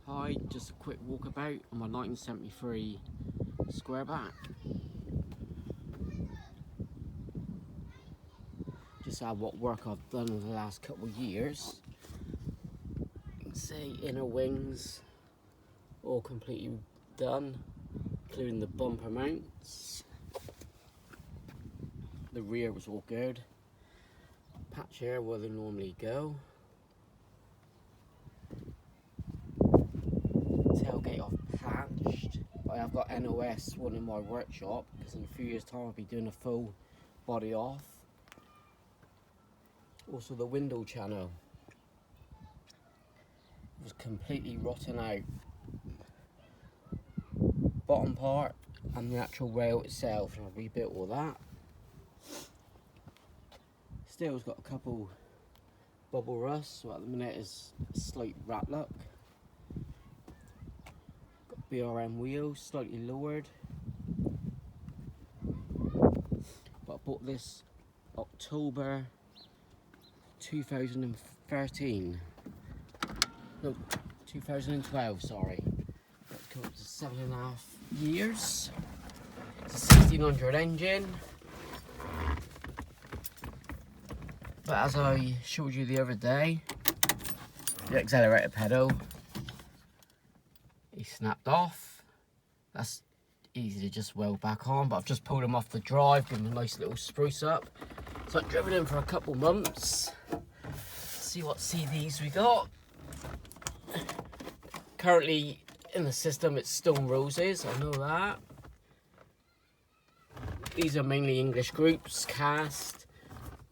Hi, just a quick walkabout on my 1973 squareback. Just out what work I've done in the last couple of years. You can see inner wings all completely done, including the bumper mounts. The rear was all good. Patch here where they normally go. Tailgate I've patched, but I've got NOS one in my workshop because in a few years time I'll be doing a full body off. Also the window channel was completely rotten out. Bottom part and the actual rail itself, and I rebuilt all that. Still has got a couple bubble rust, so at the minute is a slight rat luck. Got BRM wheels, slightly lowered. But I bought this October 2013. No, 2012, sorry. That's come up to 7.5 years. It's a 1600 engine. But as I showed you the other day, the accelerator pedal, he snapped off. That's easy to just weld back on, but I've just pulled him off the drive, given him a nice little spruce up. So I've driven him for a couple months. See what CDs we got. Currently in the system it's Stone Roses, I know that. These are mainly English groups, Cast.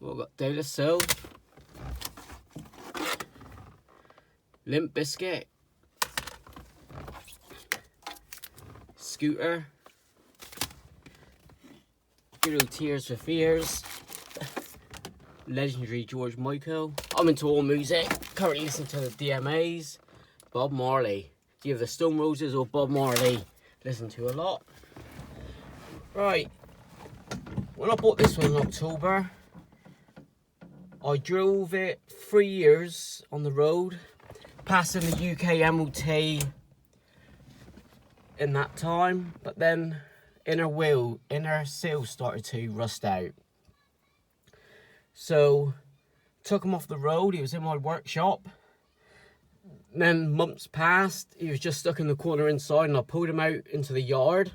We've got De La Soul, Limp Bizkit, Scooter, Good Old Tears for Fears, legendary George Michael. I'm into all music, currently listening to the DMAs, Bob Marley. Either the Stone Roses or Bob Marley, listen to a lot. Right, when I bought this one in October, I drove it 3 years on the road, passing the UK MOT in that time, but then inner seal started to rust out. So, took him off the road, he was in my workshop. Then months passed, he was just stuck in the corner inside and I pulled him out into the yard.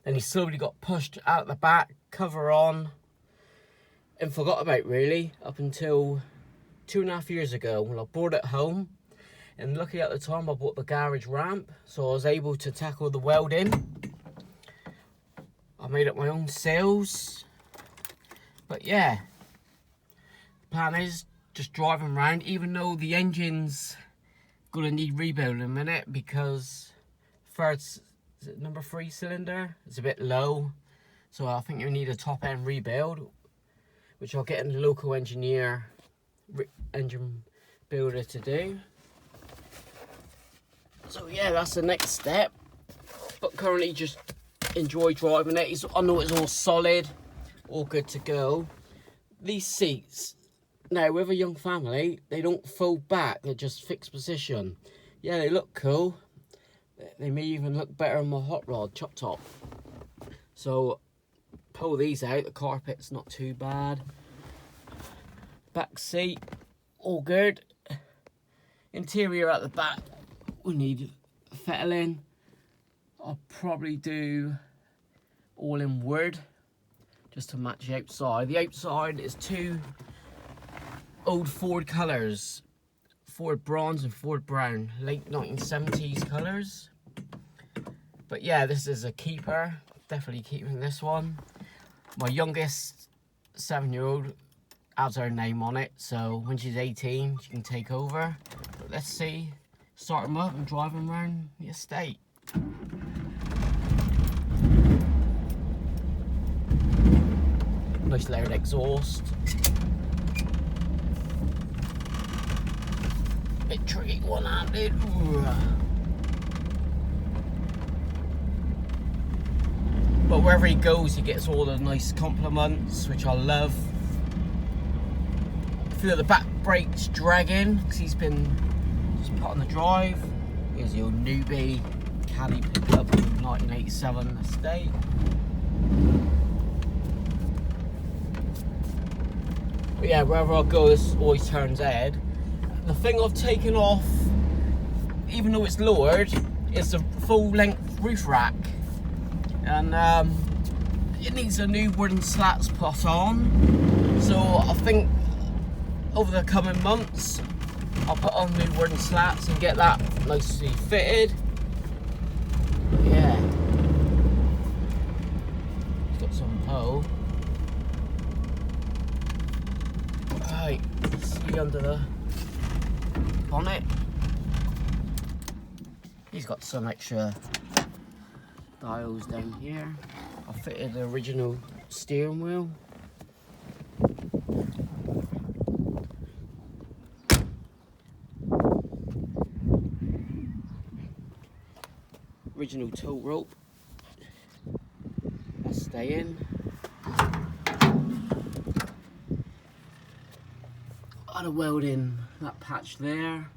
Then he slowly got pushed out the back, cover on, and forgot about really up until 2.5 years ago when I brought it home. And lucky at the time I bought the garage ramp, so I was able to tackle the welding. I made up my own sails. But yeah, the plan is just driving around, even though the engine's gonna need rebuilding in a minute because first, is it number 3 cylinder? It's a bit low, so I think you need a top end rebuild, which I'll get a local engineer, engine builder to do. So yeah, that's the next step. But currently just enjoy driving it. I know it's all solid, all good to go. These seats, now with a young family, they don't fold back, they're just fixed position. Yeah, they look cool. They may even look better on my hot rod, chop top. So pull these out, the carpet's not too bad. Back seat, all good. Interior at the back, we need fettling. I'll probably do all in wood, just to match the outside. The outside is 2 old Ford colours, Ford bronze and Ford brown, late 1970s colours. But yeah, this is a keeper, definitely keeping this one. My youngest 7-year-old has her name on it, so when she's 18 she can take over. But let's see, start them up and drive them around the estate. Nice layered exhaust. Bit tricky one-handed. But wherever he goes, he gets all the nice compliments, which I love. I feel the back brake's dragging because he's been just put on the drive. Here's your newbie caddy pickup from 1987 estate. But yeah, wherever I go, this always turns head. The thing I've taken off, even though it's lowered, is the full length roof rack. And it needs a new wooden slats put on. So I think over the coming months, I'll put on new wooden slats and get that nicely fitted. Yeah. It's got some pole. Right, see under the bonnet. He's got some extra dials down here. I fitted the original steering wheel. Original tow rope. That's staying. I had to weld in that patch there.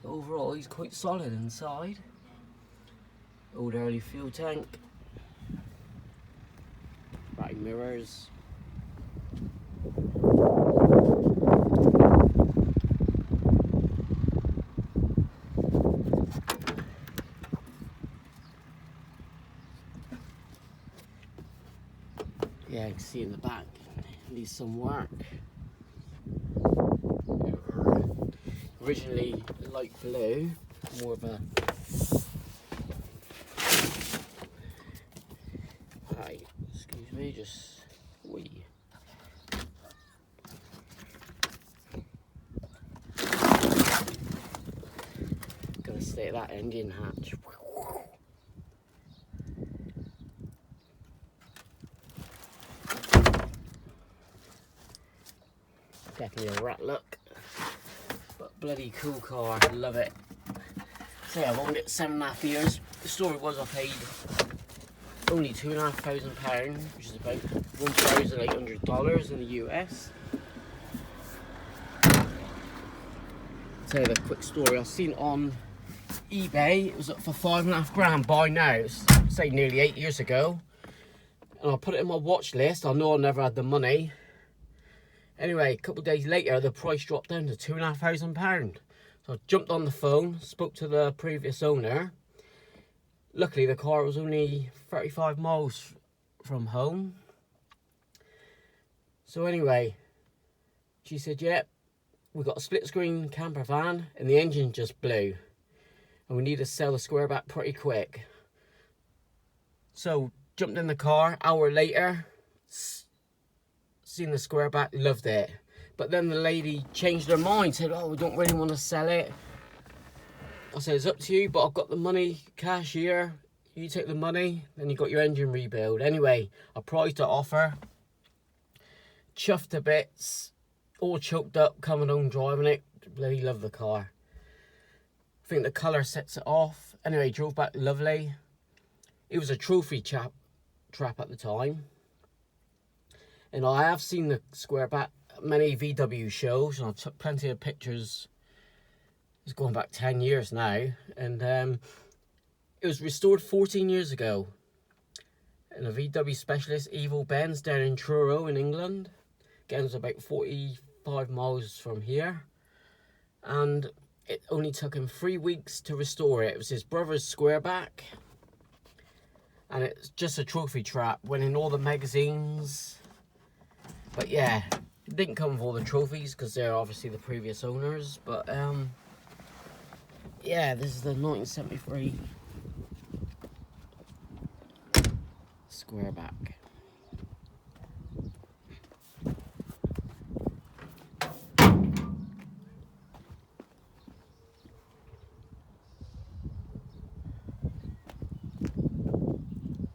But overall, he's quite solid inside. Old early fuel tank. Right mirrors. Yeah, you can see in the back, needs some work. Originally light blue, more of a excuse me, just wee. Gonna stay at that engine hatch. Definitely a rat look, but bloody cool car, love it. So yeah, I've owned it 7.5 years. The story was I paid only £2,500, which is about $1,800 in the US. I'll tell you the quick story. I've seen it on eBay. It was up for £5.5 grand by now. It's say nearly 8 years ago. And I put it in my watch list. I know I never had the money. Anyway, a couple of days later, the price dropped down to £2,500. So I jumped on the phone, spoke to the previous owner. Luckily, the car was only 35 miles from home. So anyway, she said, yeah, we've got a split screen camper van and the engine just blew. And we need to sell the squareback pretty quick. So jumped in the car, hour later, seen the squareback, loved it. But then the lady changed her mind, said, oh, we don't really want to sell it. I said, it's up to you, but I've got the money, cash here. You take the money, then you got your engine rebuild. Anyway, I priced her offer. Chuffed to bits. All choked up, coming home driving it. Bloody love the car. I think the colour sets it off. Anyway, drove back lovely. It was a trophy trap at the time. And I have seen the squareback at many VW shows, and I took plenty of pictures. It's going back 10 years now, and it was restored 14 years ago. And a VW specialist, Evil Benz, down in Truro in England. Again, it was about 45 miles from here. And it only took him 3 weeks to restore it. It was his brother's squareback. And it's just a trophy trap. Went in all the magazines. But yeah, it didn't come with all the trophies because they're obviously the previous owners. But yeah, this is the 1973 squareback.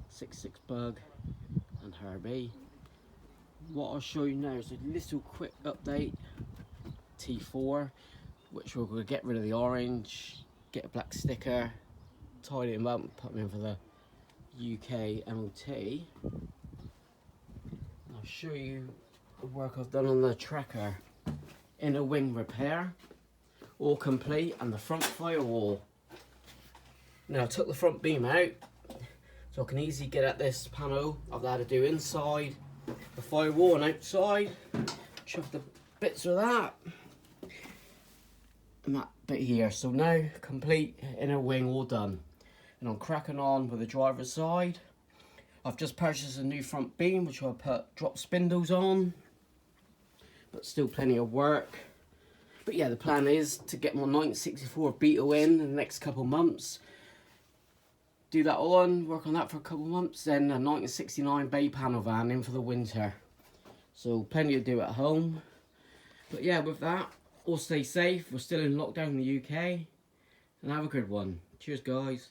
Six bug and Herbie. What I'll show you now is a little quick update. T4, which we're going to get rid of the orange, get a black sticker, tidy him up and put him in for the UK MOT. I'll show you the work I've done on the tracker. Inner wing repair, all complete, and the front firewall. Now I took the front beam out, so I can easily get at this panel I've had to do inside, the firewall and outside, chuck the bits of that, and that bit here. So now complete inner wing all done. And I'm cracking on with the driver's side. I've just purchased a new front beam which I'll put drop spindles on, but still plenty of work. But yeah, the plan is to get my 1964 Beetle in the next couple of months. Do that on, work on that for a couple of months, then a 1969 bay panel van in for the winter. So plenty to do at home. But yeah, with that, all stay safe. We're still in lockdown in the UK. And have a good one. Cheers, guys.